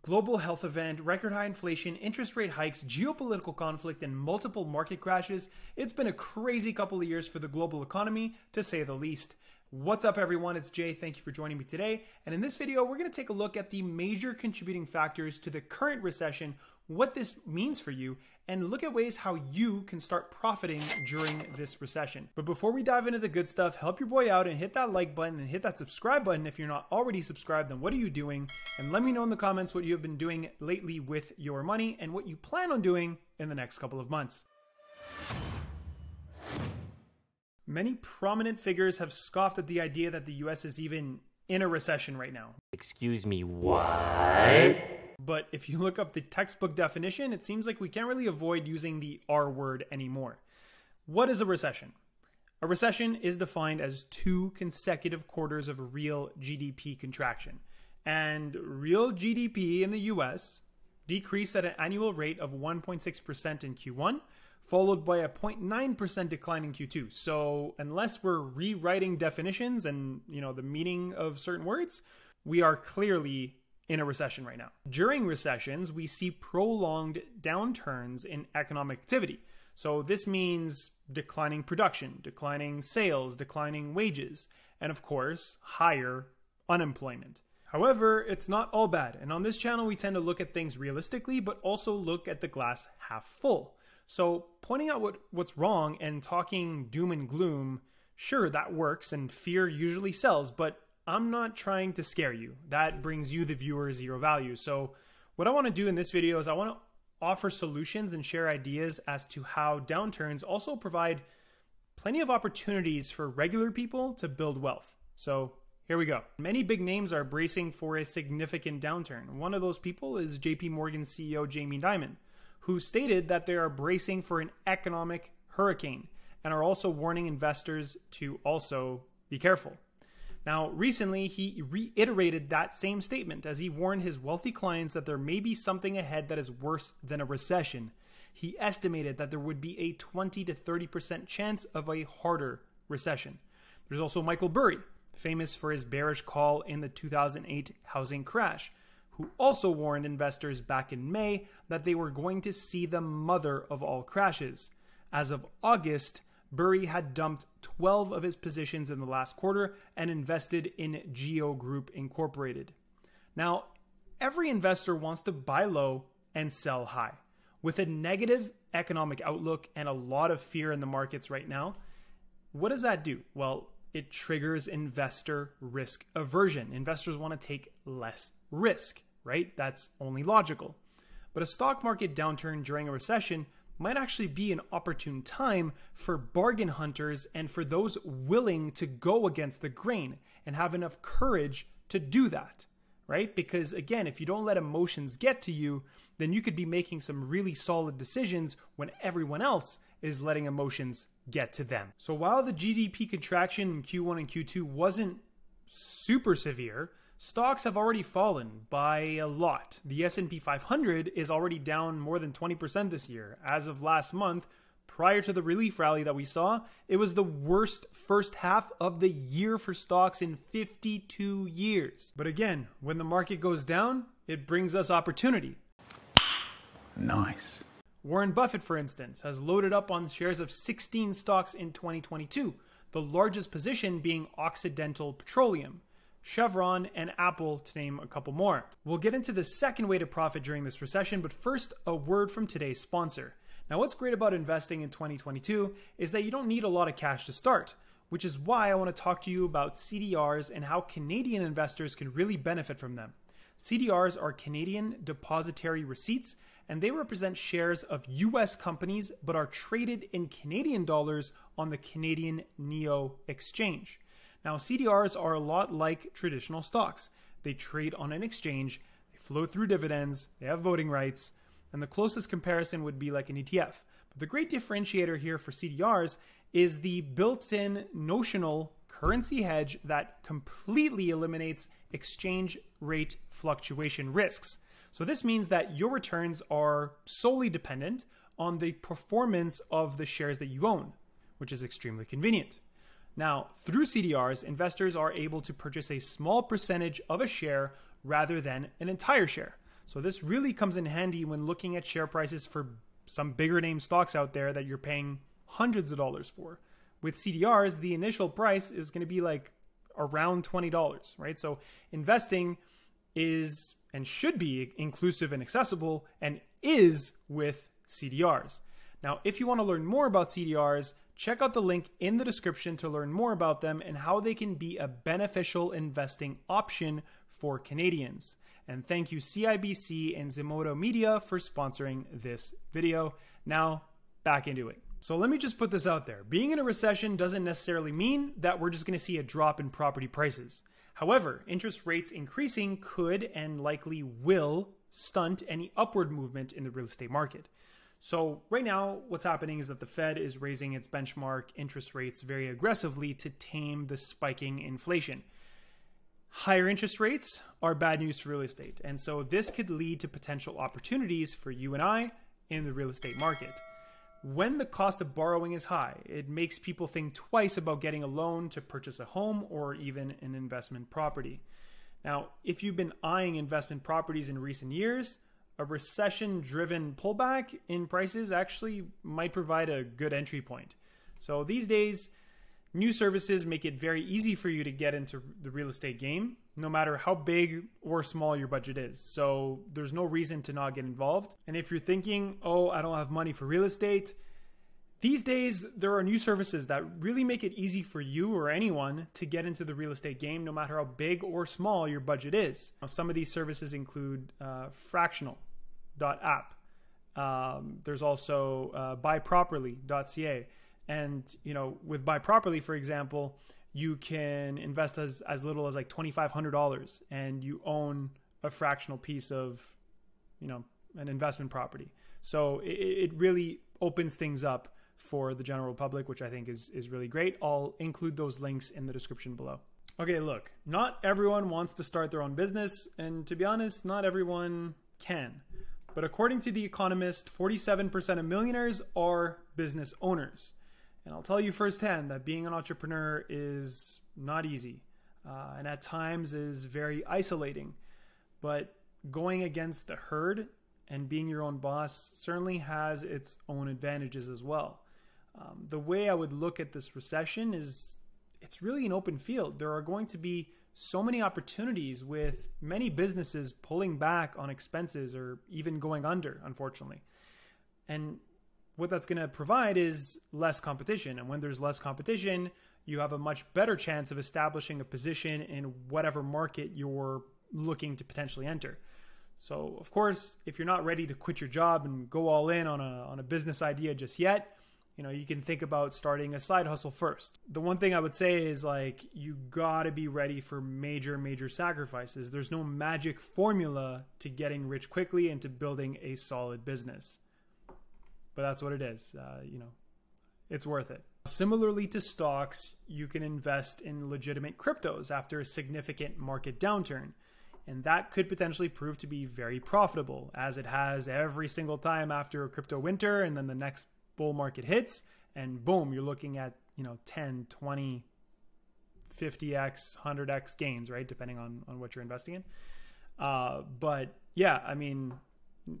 Global health event, record high inflation, interest rate hikes, geopolitical conflict, and multiple market crashes. It's been a crazy couple of years for the global economy, to say the least. What's up, everyone? It's Jay. Thank you for joining me today. And in this video, we're going to take a look at the major contributing factors to the current recession, what this means for you, and look at ways how you can start profiting during this recession. But before we dive into the good stuff, help your boy out and hit that like button and hit that subscribe button. If you're not already subscribed, then what are you doing? And let me know in the comments what you have been doing lately with your money and what you plan on doing in the next couple of months. Many prominent figures have scoffed at the idea that the US is even in a recession right now. Excuse me, what? But if you look up the textbook definition, it seems like we can't really avoid using the R word anymore. What is a recession? A recession is defined as 2 consecutive quarters of real GDP contraction. And real GDP in the US decreased at an annual rate of 1.6% in Q1, followed by a 0.9% decline in Q2. So unless we're rewriting definitions and, the meaning of certain words, we are clearly in a recession right now. During recessions, we see prolonged downturns in economic activity. So this means declining production, declining sales, declining wages, and of course, higher unemployment. However, it's not all bad. And on this channel, we tend to look at things realistically, but also look at the glass half full. So pointing out what's wrong and talking doom and gloom, sure, that works and fear usually sells, but I'm not trying to scare you. That brings you, the viewer, zero value. So what I want to do in this video is I want to offer solutions and share ideas as to how downturns also provide plenty of opportunities for regular people to build wealth. So here we go. Many big names are bracing for a significant downturn. One of those people is JP Morgan CEO Jamie Dimon, who stated that they are bracing for an economic hurricane and are also warning investors to also be careful. Now, recently, he reiterated that same statement as he warned his wealthy clients that there may be something ahead that is worse than a recession. He estimated that there would be a 20 to 30% chance of a harder recession. There's also Michael Burry, famous for his bearish call in the 2008 housing crash, who also warned investors back in May that they were going to see the mother of all crashes. As of August, Burry had dumped 12 of his positions in the last quarter and invested in Geo Group Incorporated. Now, every investor wants to buy low and sell high. With a negative economic outlook and a lot of fear in the markets right now, what does that do? Well, it triggers investor risk aversion. Investors want to take less risk, right? That's only logical. But a stock market downturn during a recession might actually be an opportune time for bargain hunters and for those willing to go against the grain and have enough courage to do that, right? Because again, if you don't let emotions get to you, then you could be making some really solid decisions when everyone else is letting emotions get to them. So while the GDP contraction in Q1 and Q2 wasn't super severe, stocks have already fallen by a lot. The S&P 500 is already down more than 20% this year. As of last month, prior to the relief rally that we saw, it was the worst first half of the year for stocks in 52 years. But again, when the market goes down, it brings us opportunity. Nice. Warren Buffett, for instance, has loaded up on shares of 16 stocks in 2022, the largest position being Occidental Petroleum, Chevron, and Apple, to name a couple more. We'll get into the second way to profit during this recession, but first, a word from today's sponsor. Now, what's great about investing in 2022 is that you don't need a lot of cash to start, which is why I want to talk to you about CDRs and how Canadian investors can really benefit from them. CDRs are Canadian Depositary Receipts, and they represent shares of US companies but are traded in Canadian dollars on the Canadian NEO exchange. Now, CDRs are a lot like traditional stocks. They trade on an exchange, they flow through dividends, they have voting rights, and the closest comparison would be like an ETF. But the great differentiator here for CDRs is the built-in notional currency hedge that completely eliminates exchange rate fluctuation risks. So this means that your returns are solely dependent on the performance of the shares that you own, which is extremely convenient. Now, through CDRs, investors are able to purchase a small percentage of a share rather than an entire share. So this really comes in handy when looking at share prices for some bigger name stocks out there that you're paying hundreds of dollars for. With CDRs, the initial price is going to be like around $20, right? So investing is and should be inclusive and accessible, and is with CDRs. Now, if you want to learn more about CDRs, check out the link in the description to learn more about them and how they can be a beneficial investing option for Canadians. And thank you CIBC and Zimoto Media for sponsoring this video. Now, back into it. So let me just put this out there. Being in a recession doesn't necessarily mean that we're just going to see a drop in property prices. However, interest rates increasing could and likely will stunt any upward movement in the real estate market. So right now, what's happening is that the Fed is raising its benchmark interest rates very aggressively to tame the spiking inflation. Higher interest rates are bad news for real estate, and so this could lead to potential opportunities for you and I in the real estate market. When the cost of borrowing is high, it makes people think twice about getting a loan to purchase a home or even an investment property. Now, if you've been eyeing investment properties in recent years, a recession-driven pullback in prices actually might provide a good entry point. So these days, new services make it very easy for you to get into the real estate game, no matter how big or small your budget is. So there's no reason to not get involved. And if you're thinking, oh, I don't have money for real estate, these days there are new services that really make it easy for you or anyone to get into the real estate game, no matter how big or small your budget is. Now, some of these services include Fractional.app. There's also buyproperly.ca. And, you know, with Buy Properly, for example, you can invest as little as like $2,500 and you own a fractional piece of, you know, an investment property. So it really opens things up for the general public, which I think is really great. I'll include those links in the description below. Okay, look, not everyone wants to start their own business. And to be honest, not everyone can. But according to The Economist, 47% of millionaires are business owners. And I'll tell you firsthand that being an entrepreneur is not easy, and at times is very isolating. But going against the herd and being your own boss certainly has its own advantages as well. The way I would look at this recession is it's really an open field. There are going to be so many opportunities with many businesses pulling back on expenses or even going under, unfortunately. And what that's going to provide is less competition. And when there's less competition, you have a much better chance of establishing a position in whatever market you're looking to potentially enter. So, of course, if you're not ready to quit your job and go all in on a business idea just yet, you know, you can think about starting a side hustle first. The one thing I would say is, like, you got to be ready for major sacrifices. There's no magic formula to getting rich quickly and to building a solid business. But that's what it is. You know, it's worth it. Similarly to stocks, you can invest in legitimate cryptos after a significant market downturn. And that could potentially prove to be very profitable, as it has every single time after a crypto winter, and then the next bull market hits, and boom, you're looking at, you know, 10, 20, 50x, 100x gains, right? Depending on what you're investing in. But yeah, I mean,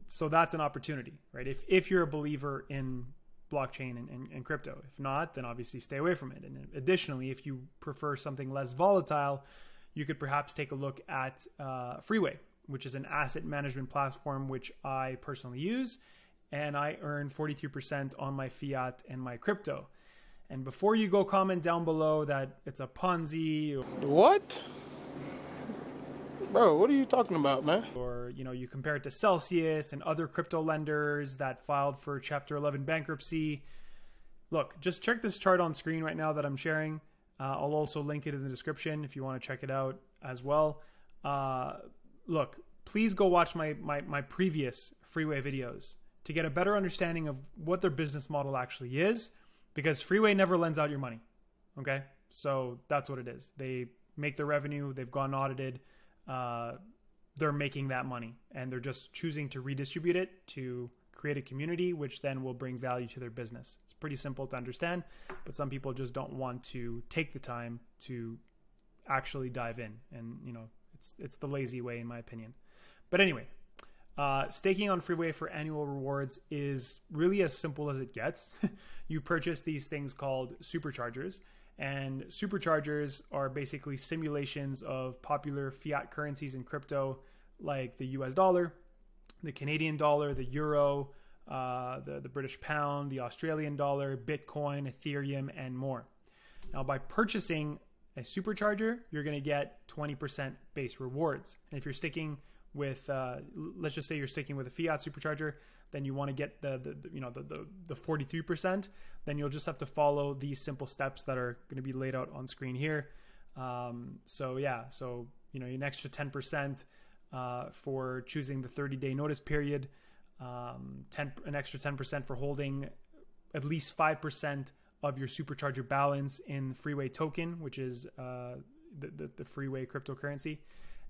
so that's an opportunity, right? If you're a believer in blockchain and crypto. If not, then obviously stay away from it. And additionally, if you prefer something less volatile, you could perhaps take a look at Freeway, which is an asset management platform which I personally use, and I earn 43% on my fiat and my crypto. And before you go comment down below that it's a Ponzi, what? Bro, what are you talking about, man? Or, you know, you compare it to Celsius and other crypto lenders that filed for Chapter 11 bankruptcy. Look, just check this chart on screen right now that I'm sharing. I'll also link it in the description if you want to check it out as well. Look, please go watch my previous Freeway videos to get a better understanding of what their business model actually is, because Freeway never lends out your money. Okay? So that's what it is. They make their revenue. They've gone audited. They're making that money, and they're just choosing to redistribute it to create a community, which then will bring value to their business. It's pretty simple to understand, but some people just don't want to take the time to actually dive in. And, you know, it's the lazy way, in my opinion. But anyway, Staking on Freeway for annual rewards is really as simple as it gets. You purchase these things called superchargers, and superchargers are basically simulations of popular fiat currencies in crypto, like the US dollar, the Canadian dollar, the euro, the British pound, the Australian dollar, Bitcoin, Ethereum, and more. Now, by purchasing a supercharger, you're going to get 20% base rewards. And if you're sticking with, let's just say you're sticking with a fiat supercharger, then you want to get the 43%. Then you'll just have to follow these simple steps that are going to be laid out on screen here. So an extra 10% for choosing the 30-day notice period, an extra 10% for holding at least 5% of your supercharger balance in Freeway token, which is the Freeway cryptocurrency,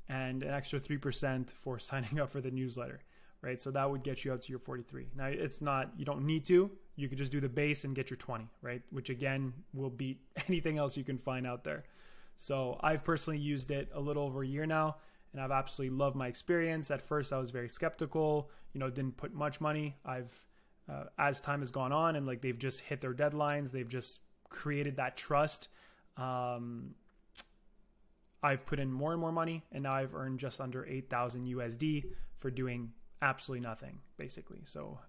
and an extra 3% for signing up for the newsletter, right? So that would get you up to your 43. Now, it's not, you don't need to. You could just do the base and get your 20, right? Which again will beat anything else you can find out there. So I've personally used it a little over a year now, and I've absolutely loved my experience. At first, I was very skeptical, didn't put much money. As time has gone on and like they've just hit their deadlines, they've just created that trust. I've put in more and more money, and now I've earned just under 8,000 USD for doing absolutely nothing, basically. So,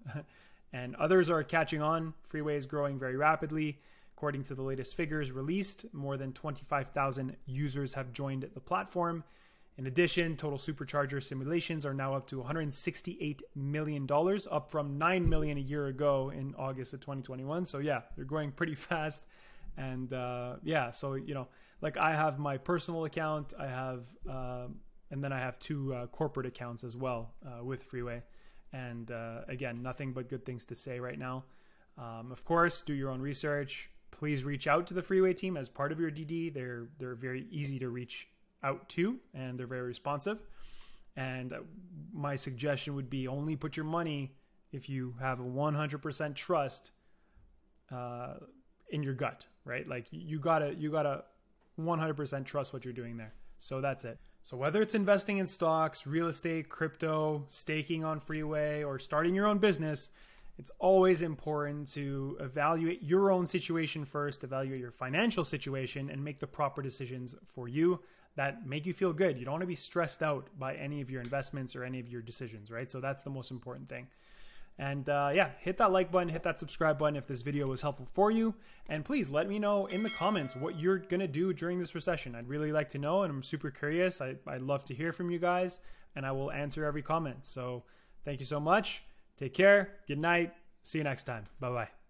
and others are catching on. Freeway is growing very rapidly. According to the latest figures released, more than 25,000 users have joined the platform. In addition, total supercharger simulations are now up to $168 million, up from $9 million a year ago in August of 2021. So yeah, they're growing pretty fast. And so, like I have my personal account, I have, and then I have two corporate accounts as well with Freeway. And again, nothing but good things to say right now. Of course, do your own research. Please reach out to the Freeway team as part of your DD. They're very easy to reach out to, and they're very responsive. And my suggestion would be only put your money if you have a 100% trust in your gut, right? Like you gotta 100% trust what you're doing there. So that's it. So whether it's investing in stocks, real estate, crypto, staking on Freeway, or starting your own business, it's always important to evaluate your own situation first, evaluate your financial situation, and make the proper decisions for you that make you feel good. You don't want to be stressed out by any of your investments or any of your decisions, right? So that's the most important thing. And hit that like button, hit that subscribe button if this video was helpful for you. And please let me know in the comments what you're going to do during this recession. I'd really like to know, and I'm super curious. I'd love to hear from you guys, and I will answer every comment. So thank you so much. Take care. Good night. See you next time. Bye-bye.